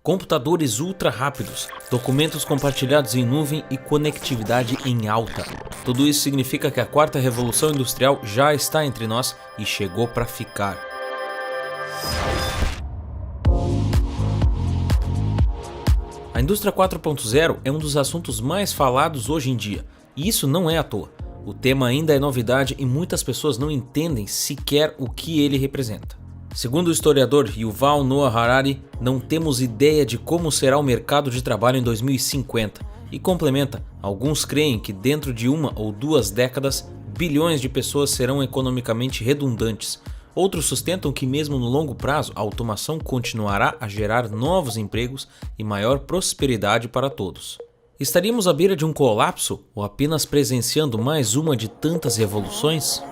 computadores ultra rápidos, documentos compartilhados em nuvem e conectividade em alta. Tudo isso significa que a quarta revolução industrial já está entre nós e chegou para ficar. A indústria 4.0 é um dos assuntos mais falados hoje em dia, e isso não é à toa. O tema ainda é novidade e muitas pessoas não entendem sequer o que ele representa. Segundo o historiador Yuval Noah Harari, não temos ideia de como será o mercado de trabalho em 2050 e complementa, alguns creem que dentro de 1 ou 2 décadas, bilhões de pessoas serão economicamente redundantes. Outros sustentam que mesmo no longo prazo a automação continuará a gerar novos empregos e maior prosperidade para todos. Estaríamos à beira de um colapso ou apenas presenciando mais uma de tantas revoluções?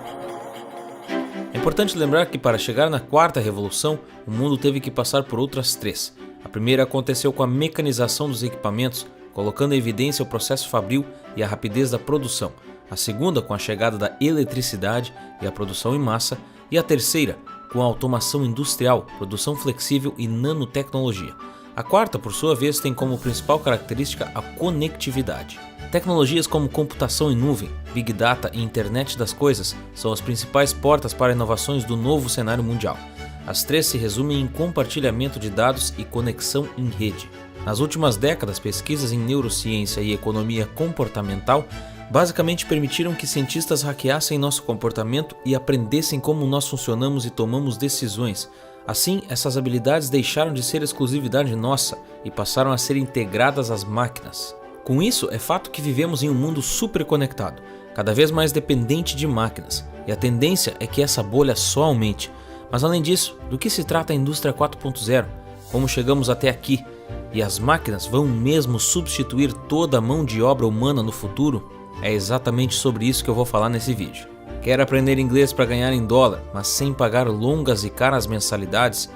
É importante lembrar que para chegar na quarta revolução, o mundo teve que passar por outras 3. A primeira aconteceu com a mecanização dos equipamentos, colocando em evidência o processo fabril e a rapidez da produção. A segunda com a chegada da eletricidade e a produção em massa, e a terceira com a automação industrial, produção flexível e nanotecnologia. A quarta, por sua vez, tem como principal característica a conectividade. Tecnologias como computação em nuvem, Big Data e Internet das Coisas são as principais portas para inovações do novo cenário mundial. As 3 se resumem em compartilhamento de dados e conexão em rede. Nas últimas décadas, pesquisas em neurociência e economia comportamental basicamente permitiram que cientistas hackeassem nosso comportamento e aprendessem como nós funcionamos e tomamos decisões. Assim, essas habilidades deixaram de ser exclusividade nossa e passaram a ser integradas às máquinas. Com isso, é fato que vivemos em um mundo superconectado, cada vez mais dependente de máquinas, e a tendência é que essa bolha só aumente. Mas além disso, do que se trata a indústria 4.0? Como chegamos até aqui? E as máquinas vão mesmo substituir toda a mão de obra humana no futuro? É exatamente sobre isso que eu vou falar nesse vídeo. Quer aprender inglês para ganhar em dólar, mas sem pagar longas e caras mensalidades?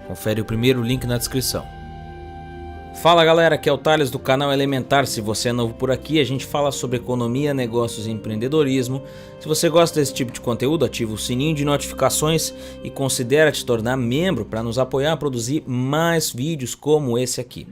Confere o primeiro link na descrição. Fala galera, aqui é o Thales do canal Elementar. Se você é novo por aqui, a gente fala sobre economia, negócios e empreendedorismo. Se você gosta desse tipo de conteúdo, ativa o sininho de notificações e considere te tornar membro para nos apoiar a produzir mais vídeos como esse aqui.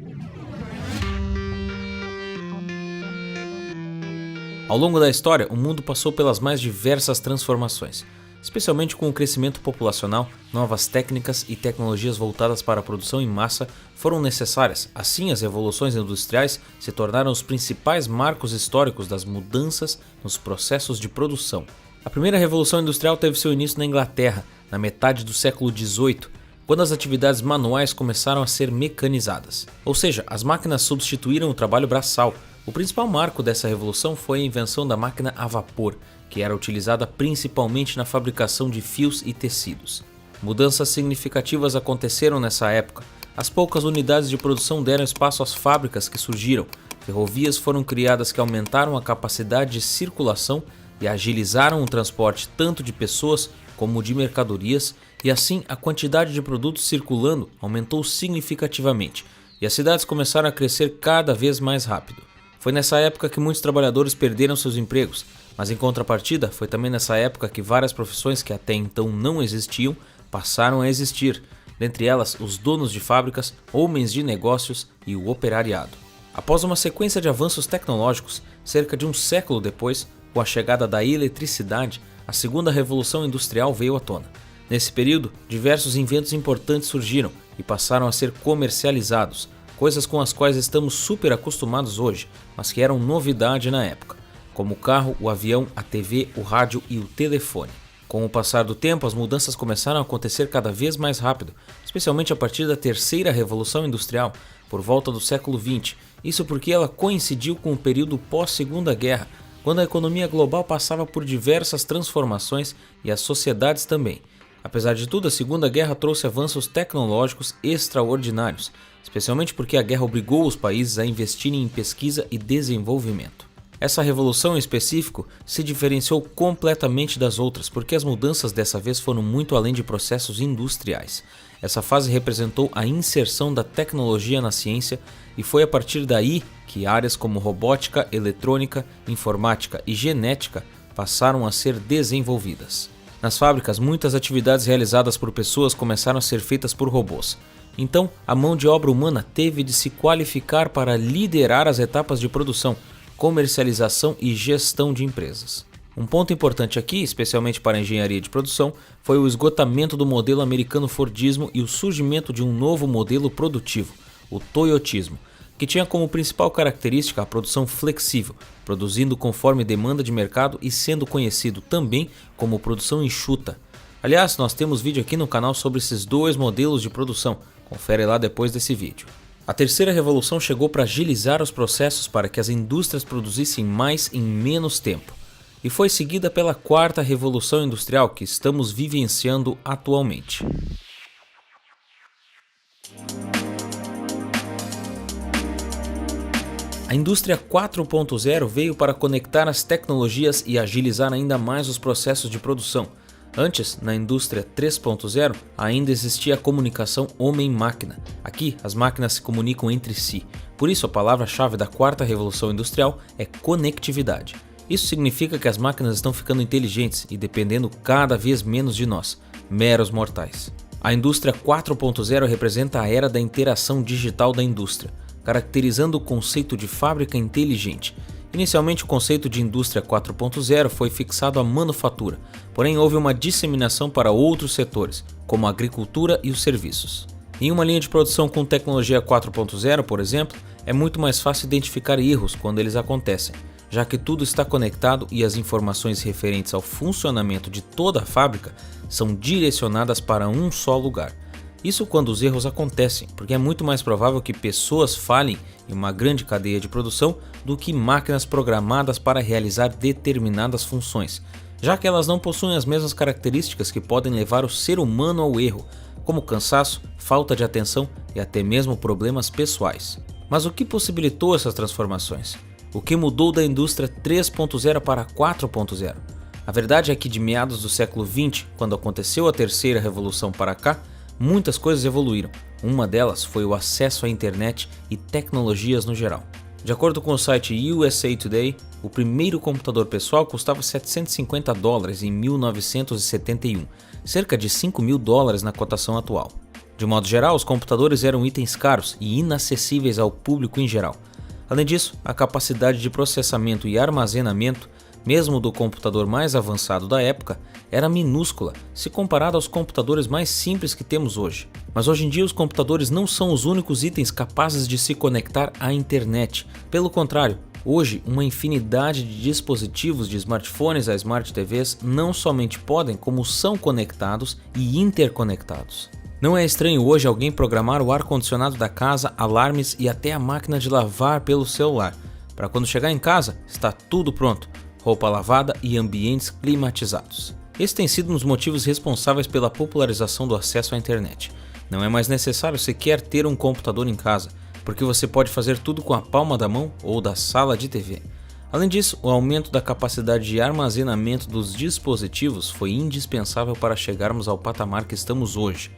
Ao longo da história, o mundo passou pelas mais diversas transformações, especialmente com o crescimento populacional. Novas técnicas e tecnologias voltadas para a produção em massa foram necessárias. Assim, as revoluções industriais se tornaram os principais marcos históricos das mudanças nos processos de produção. A primeira revolução industrial teve seu início na Inglaterra, na metade do século XVIII, quando as atividades manuais começaram a ser mecanizadas. Ou seja, as máquinas substituíram o trabalho braçal. O principal marco dessa revolução foi a invenção da máquina a vapor, que era utilizada principalmente na fabricação de fios e tecidos. Mudanças significativas aconteceram nessa época. As poucas unidades de produção deram espaço às fábricas que surgiram. Ferrovias foram criadas que aumentaram a capacidade de circulação e agilizaram o transporte tanto de pessoas como de mercadorias, e assim a quantidade de produtos circulando aumentou significativamente, e as cidades começaram a crescer cada vez mais rápido. Foi nessa época que muitos trabalhadores perderam seus empregos, mas em contrapartida foi também nessa época que várias profissões que até então não existiam passaram a existir, dentre elas os donos de fábricas, homens de negócios e o operariado. Após uma sequência de avanços tecnológicos, cerca de um século depois, com a chegada da eletricidade, a segunda revolução industrial veio à tona. Nesse período, diversos inventos importantes surgiram e passaram a ser comercializados, coisas com as quais estamos super acostumados hoje, mas que eram novidade na época, como o carro, o avião, a TV, o rádio e o telefone. Com o passar do tempo, as mudanças começaram a acontecer cada vez mais rápido, especialmente a partir da terceira revolução industrial, por volta do século XX. Isso porque ela coincidiu com o período pós-Segunda Guerra, quando a economia global passava por diversas transformações e as sociedades também. Apesar de tudo, a Segunda Guerra trouxe avanços tecnológicos extraordinários, especialmente porque a guerra obrigou os países a investirem em pesquisa e desenvolvimento. Essa revolução em específico se diferenciou completamente das outras, porque as mudanças dessa vez foram muito além de processos industriais. Essa fase representou a inserção da tecnologia na ciência e foi a partir daí que áreas como robótica, eletrônica, informática e genética passaram a ser desenvolvidas. Nas fábricas, muitas atividades realizadas por pessoas começaram a ser feitas por robôs. Então, a mão de obra humana teve de se qualificar para liderar as etapas de produção, comercialização e gestão de empresas. Um ponto importante aqui, especialmente para a engenharia de produção, foi o esgotamento do modelo americano Fordismo e o surgimento de um novo modelo produtivo, o Toyotismo, que tinha como principal característica a produção flexível, produzindo conforme demanda de mercado e sendo conhecido também como produção enxuta. Aliás, nós temos vídeo aqui no canal sobre esses dois modelos de produção, confere lá depois desse vídeo. A terceira revolução chegou para agilizar os processos para que as indústrias produzissem mais em menos tempo, e foi seguida pela quarta revolução industrial que estamos vivenciando atualmente. A indústria 4.0 veio para conectar as tecnologias e agilizar ainda mais os processos de produção. Antes, na indústria 3.0, ainda existia a comunicação homem-máquina. Aqui, as máquinas se comunicam entre si. Por isso, a palavra-chave da quarta revolução industrial é conectividade. Isso significa que as máquinas estão ficando inteligentes e dependendo cada vez menos de nós, meros mortais. A indústria 4.0 representa a era da interação digital da indústria, caracterizando o conceito de fábrica inteligente. Inicialmente, o conceito de indústria 4.0 foi fixado à manufatura, porém houve uma disseminação para outros setores, como a agricultura e os serviços. Em uma linha de produção com tecnologia 4.0, por exemplo, é muito mais fácil identificar erros quando eles acontecem, já que tudo está conectado e as informações referentes ao funcionamento de toda a fábrica são direcionadas para um só lugar. Isso quando os erros acontecem, porque é muito mais provável que pessoas falhem em uma grande cadeia de produção do que máquinas programadas para realizar determinadas funções, já que elas não possuem as mesmas características que podem levar o ser humano ao erro, como cansaço, falta de atenção e até mesmo problemas pessoais. Mas o que possibilitou essas transformações? O que mudou da indústria 3.0 para 4.0? A verdade é que de meados do século XX, quando aconteceu a terceira revolução para cá, muitas coisas evoluíram. Uma delas foi o acesso à internet e tecnologias no geral. De acordo com o site USA Today, o primeiro computador pessoal custava $750 em 1971, cerca de $5.000 na cotação atual. De modo geral, os computadores eram itens caros e inacessíveis ao público em geral. Além disso, a capacidade de processamento e armazenamento, mesmo do computador mais avançado da época, era minúscula se comparado aos computadores mais simples que temos hoje. Mas hoje em dia os computadores não são os únicos itens capazes de se conectar à internet. Pelo contrário, hoje uma infinidade de dispositivos de smartphones a smart TVs não somente podem, como são conectados e interconectados. Não é estranho hoje alguém programar o ar-condicionado da casa, alarmes e até a máquina de lavar pelo celular. Para quando chegar em casa, está tudo pronto, roupa lavada e ambientes climatizados. Esse tem sido um dos motivos responsáveis pela popularização do acesso à internet. Não é mais necessário sequer ter um computador em casa, porque você pode fazer tudo com a palma da mão ou da sala de TV. Além disso, o aumento da capacidade de armazenamento dos dispositivos foi indispensável para chegarmos ao patamar que estamos hoje.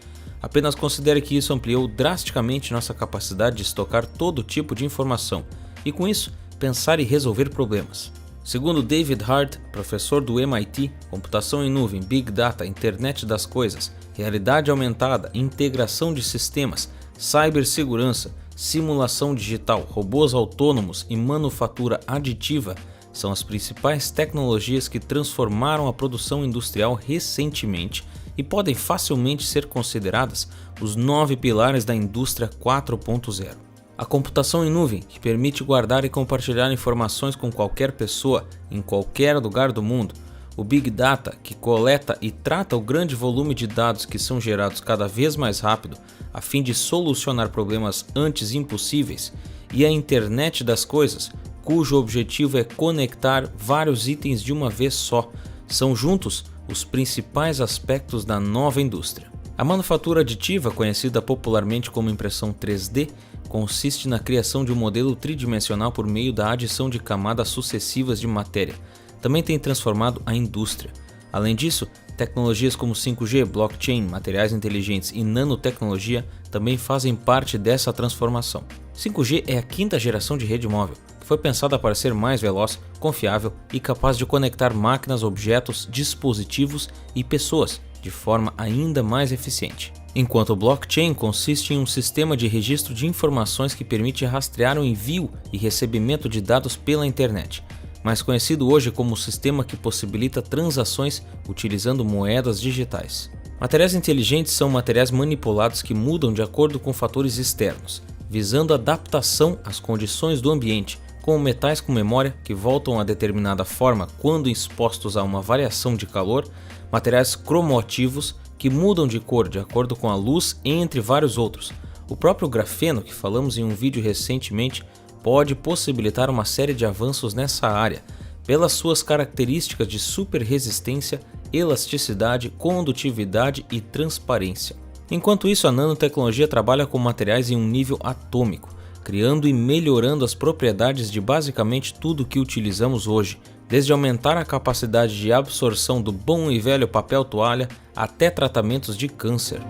Apenas considere que isso ampliou drasticamente nossa capacidade de estocar todo tipo de informação e, com isso, pensar e resolver problemas. Segundo David Hart, professor do MIT, computação em nuvem, Big Data, Internet das Coisas, realidade aumentada, integração de sistemas, cibersegurança, simulação digital, robôs autônomos e manufatura aditiva são as principais tecnologias que transformaram a produção industrial recentemente e podem facilmente ser consideradas os 9 pilares da indústria 4.0. A computação em nuvem, que permite guardar e compartilhar informações com qualquer pessoa, em qualquer lugar do mundo. O Big Data, que coleta e trata o grande volume de dados que são gerados cada vez mais rápido, a fim de solucionar problemas antes impossíveis. E a Internet das Coisas, cujo objetivo é conectar vários itens de uma vez só. São juntos os principais aspectos da nova indústria. A manufatura aditiva, conhecida popularmente como impressão 3D, consiste na criação de um modelo tridimensional por meio da adição de camadas sucessivas de matéria. Também tem transformado a indústria. Além disso, tecnologias como 5G, blockchain, materiais inteligentes e nanotecnologia também fazem parte dessa transformação. 5G é a quinta geração de rede móvel, que foi pensada para ser mais veloz, confiável e capaz de conectar máquinas, objetos, dispositivos e pessoas de forma ainda mais eficiente. enquanto o blockchain consiste em um sistema de registro de informações que permite rastrear o envio e recebimento de dados pela internet, mais conhecido hoje como o sistema que possibilita transações utilizando moedas digitais. Materiais inteligentes são materiais manipulados que mudam de acordo com fatores externos, visando adaptação às condições do ambiente, como metais com memória que voltam a determinada forma quando expostos a uma variação de calor, materiais cromoativos que mudam de cor de acordo com a luz, entre vários outros. O próprio grafeno, que falamos em um vídeo recentemente, pode possibilitar uma série de avanços nessa área, pelas suas características de superresistência, elasticidade, condutividade e transparência. Enquanto isso, a nanotecnologia trabalha com materiais em um nível atômico, criando e melhorando as propriedades de basicamente tudo que utilizamos hoje, desde aumentar a capacidade de absorção do bom e velho papel toalha até tratamentos de câncer.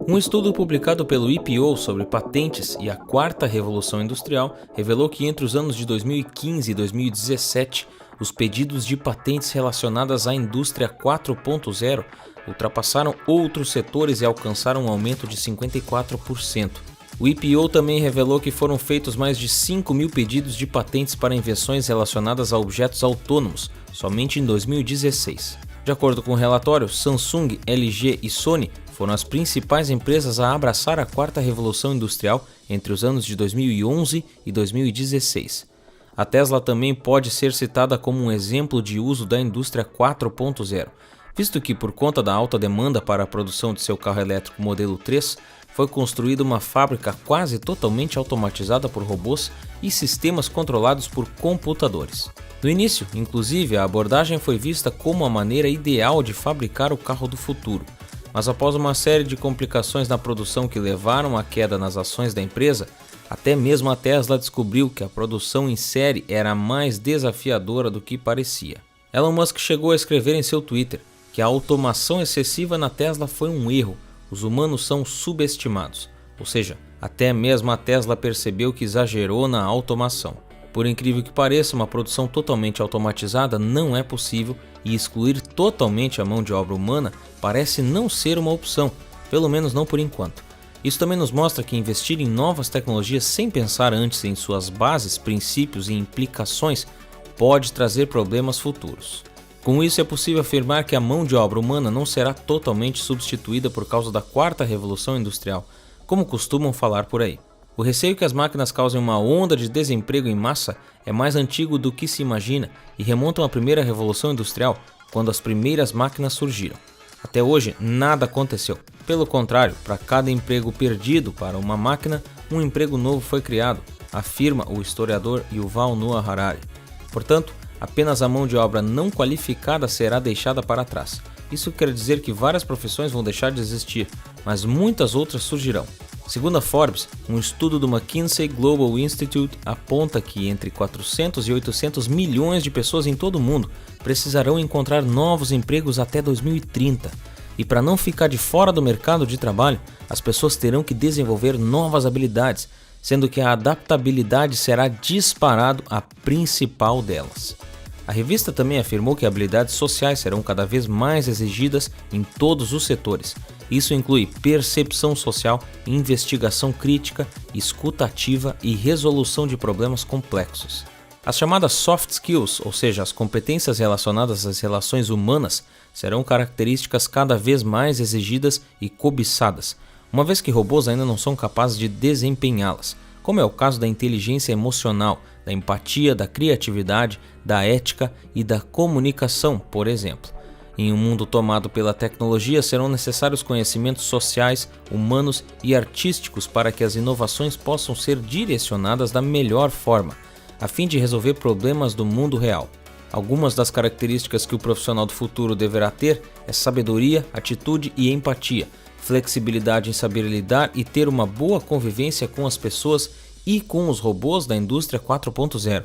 Um estudo publicado pelo EPO sobre patentes e a quarta revolução industrial revelou que entre os anos de 2015 e 2017, os pedidos de patentes relacionadas à indústria 4.0 ultrapassaram outros setores e alcançaram um aumento de 54%. O EPO também revelou que foram feitos mais de 5.000 pedidos de patentes para invenções relacionadas a objetos autônomos, somente em 2016. De acordo com o relatório, Samsung, LG e Sony foram as principais empresas a abraçar a quarta revolução industrial entre os anos de 2011 e 2016. A Tesla também pode ser citada como um exemplo de uso da indústria 4.0, visto que por conta da alta demanda para a produção de seu carro elétrico modelo 3, foi construída uma fábrica quase totalmente automatizada por robôs e sistemas controlados por computadores. No início, inclusive, a abordagem foi vista como a maneira ideal de fabricar o carro do futuro, mas após uma série de complicações na produção que levaram à queda nas ações da empresa, até mesmo a Tesla descobriu que a produção em série era mais desafiadora do que parecia. Elon Musk chegou a escrever em seu Twitter que a automação excessiva na Tesla foi um erro, os humanos são subestimados, ou seja, até mesmo a Tesla percebeu que exagerou na automação. Por incrível que pareça, uma produção totalmente automatizada não é possível e excluir totalmente a mão de obra humana parece não ser uma opção, pelo menos não por enquanto. Isso também nos mostra que investir em novas tecnologias sem pensar antes em suas bases, princípios e implicações pode trazer problemas futuros. Com isso, é possível afirmar que a mão de obra humana não será totalmente substituída por causa da quarta revolução industrial, como costumam falar por aí. O receio que as máquinas causem uma onda de desemprego em massa é mais antigo do que se imagina e remontam à primeira revolução industrial, quando as primeiras máquinas surgiram. Até hoje, nada aconteceu. Pelo contrário, para cada emprego perdido para uma máquina, um emprego novo foi criado, afirma o historiador Yuval Noah Harari. Portanto, apenas a mão de obra não qualificada será deixada para trás. Isso quer dizer que várias profissões vão deixar de existir, mas muitas outras surgirão. Segundo a Forbes, um estudo do McKinsey Global Institute aponta que entre 400 e 800 milhões de pessoas em todo o mundo precisarão encontrar novos empregos até 2030. E para não ficar de fora do mercado de trabalho, as pessoas terão que desenvolver novas habilidades, sendo que a adaptabilidade será disparado a principal delas. A revista também afirmou que habilidades sociais serão cada vez mais exigidas em todos os setores. Isso inclui percepção social, investigação crítica, escuta ativa e resolução de problemas complexos. As chamadas soft skills, ou seja, as competências relacionadas às relações humanas, serão características cada vez mais exigidas e cobiçadas, uma vez que robôs ainda não são capazes de desempenhá-las, como é o caso da inteligência emocional, da empatia, da criatividade, da ética e da comunicação, por exemplo. Em um mundo tomado pela tecnologia, serão necessários conhecimentos sociais, humanos e artísticos para que as inovações possam ser direcionadas da melhor forma, a fim de resolver problemas do mundo real. Algumas das características que o profissional do futuro deverá ter é sabedoria, atitude e empatia, flexibilidade em saber lidar e ter uma boa convivência com as pessoas e com os robôs da indústria 4.0.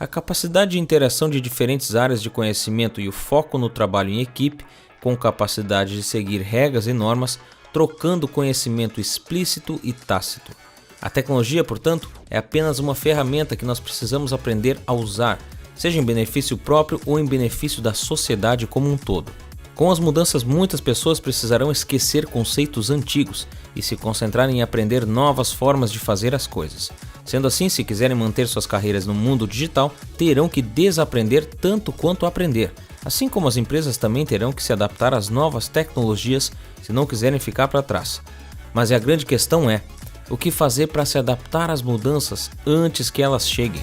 A capacidade de interação de diferentes áreas de conhecimento e o foco no trabalho em equipe, com capacidade de seguir regras e normas, trocando conhecimento explícito e tácito. A tecnologia, portanto, é apenas uma ferramenta que nós precisamos aprender a usar, seja em benefício próprio ou em benefício da sociedade como um todo. Com as mudanças, muitas pessoas precisarão esquecer conceitos antigos e se concentrar em aprender novas formas de fazer as coisas. Sendo assim, se quiserem manter suas carreiras no mundo digital, terão que desaprender tanto quanto aprender. Assim como as empresas também terão que se adaptar às novas tecnologias se não quiserem ficar para trás. Mas a grande questão é, o que fazer para se adaptar às mudanças antes que elas cheguem?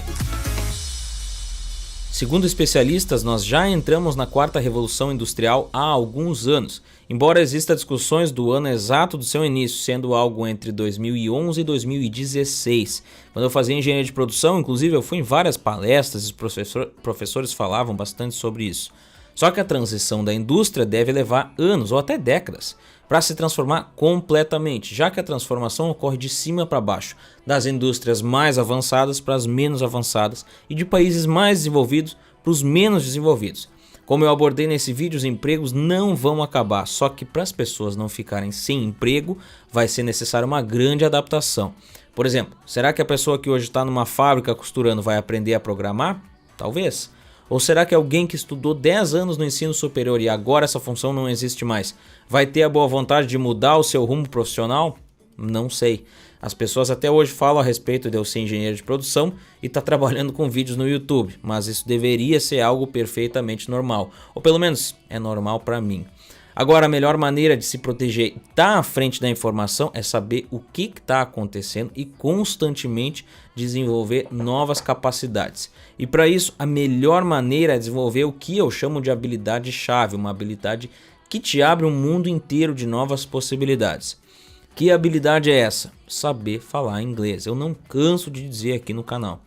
Segundo especialistas, nós já entramos na quarta revolução industrial há alguns anos, embora existam discussões do ano exato do seu início, sendo algo entre 2011 e 2016. Quando eu fazia engenharia de produção, inclusive eu fui em várias palestras e os professores falavam bastante sobre isso. Só que a transição da indústria deve levar anos ou até décadas para se transformar completamente, já que a transformação ocorre de cima para baixo, das indústrias mais avançadas para as menos avançadas e de países mais desenvolvidos para os menos desenvolvidos. Como eu abordei nesse vídeo, os empregos não vão acabar, só que para as pessoas não ficarem sem emprego, vai ser necessária uma grande adaptação. Por exemplo, será que a pessoa que hoje está numa fábrica costurando vai aprender a programar? Talvez. Ou será que alguém que estudou 10 anos no ensino superior e agora essa função não existe mais, vai ter a boa vontade de mudar o seu rumo profissional? Não sei. As pessoas até hoje falam a respeito de eu ser engenheiro de produção e estar trabalhando com vídeos no YouTube, mas isso deveria ser algo perfeitamente normal, ou pelo menos é normal para mim. Agora, a melhor maneira de se proteger e estar à frente da informação é saber o que está acontecendo e constantemente desenvolver novas capacidades. E para isso, a melhor maneira é desenvolver o que eu chamo de habilidade-chave, uma habilidade que te abre um mundo inteiro de novas possibilidades. Que habilidade é essa? Saber falar inglês. Eu não canso de dizer aqui no canal.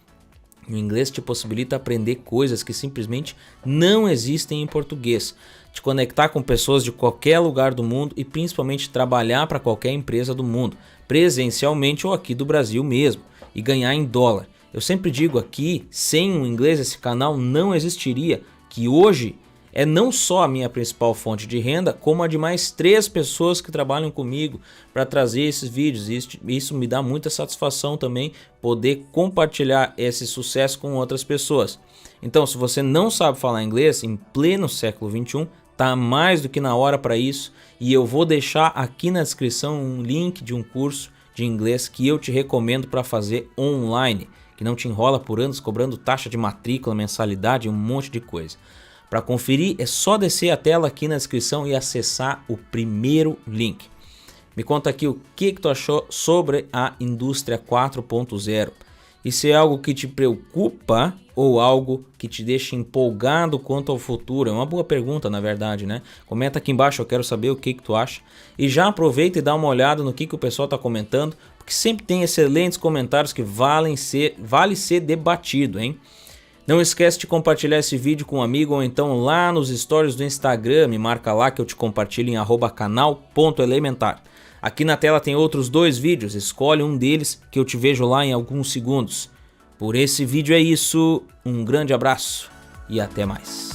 O inglês te possibilita aprender coisas que simplesmente não existem em português, te conectar com pessoas de qualquer lugar do mundo e principalmente trabalhar para qualquer empresa do mundo, presencialmente ou aqui do Brasil mesmo, e ganhar em dólar. Eu sempre digo aqui, sem o inglês esse canal não existiria, que hoje é não só a minha principal fonte de renda, como a de mais 3 pessoas que trabalham comigo para trazer esses vídeos. Isso me dá muita satisfação também, poder compartilhar esse sucesso com outras pessoas. Então, se você não sabe falar inglês em pleno século XXI, tá mais do que na hora para isso. E eu vou deixar aqui na descrição um link de um curso de inglês que eu te recomendo para fazer online, que não te enrola por anos cobrando taxa de matrícula, mensalidade e um monte de coisa. Para conferir é só descer a tela aqui na descrição e acessar o primeiro link. Me conta aqui o que tu achou sobre a indústria 4.0. E se é algo que te preocupa ou algo que te deixa empolgado quanto ao futuro? É uma boa pergunta, na verdade, né? Comenta aqui embaixo, eu quero saber o que tu acha. E já aproveita e dá uma olhada no que o pessoal está comentando, porque sempre tem excelentes comentários que vale ser debatido, hein? Não esquece de compartilhar esse vídeo com um amigo ou então lá nos stories do Instagram, me marca lá que eu te compartilho em @canal.elementar. Aqui na tela tem outros 2 vídeos, escolhe um deles que eu te vejo lá em alguns segundos. Por esse vídeo é isso, um grande abraço e até mais.